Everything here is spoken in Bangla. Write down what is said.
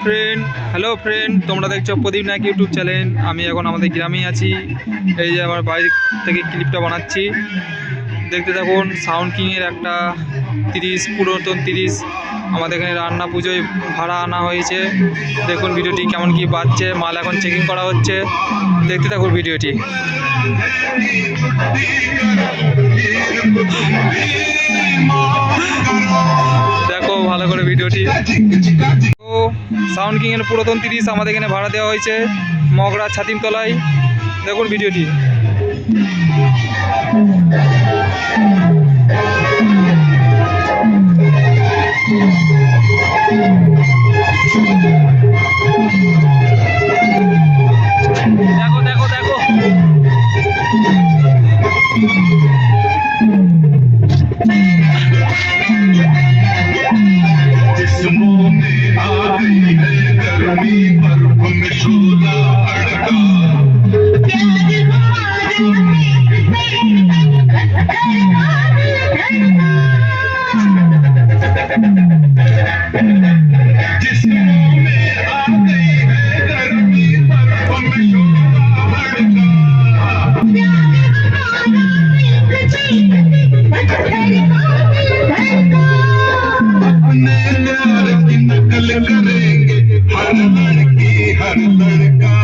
ফ্রেন্ড, তোমরা দেখছো প্রদীপ নায়ক ইউটিউব চ্যানেল। আমি এখন আমাদের গ্রামেই আছি। এই যে আমার বাড়ি থেকে ক্লিপটা বানাচ্ছি, দেখতে থাকুন। সাউন্ড কিংয়ের একটা 30 পুরাতন 30 আমাদের এখানে রান্না পুজোয় ভাড়া আনা হয়েছে। দেখুন ভিডিওটি কেমন কি বাজছে, মাল এখন চেকিং করা হচ্ছে। দেখতে থাকুন ভিডিওটি। দেখো ভালো করে ভিডিওটি। তো সাউন্ড কিংয়ের পুরাতন 30 আমাদের এখানে ভাড়া দেওয়া হয়েছে মগরা ছাতিমতলায়। দেখুন ভিডিওটি। দেখো দেখো দেখো जिस्मों में आ गई है गर्मी पर हम शोला अड़का जिस्मों में आ गई है गर्मी पर हम शोला अड़का अपने प्यार की नकल करेंगे हर लड़की हर लड़का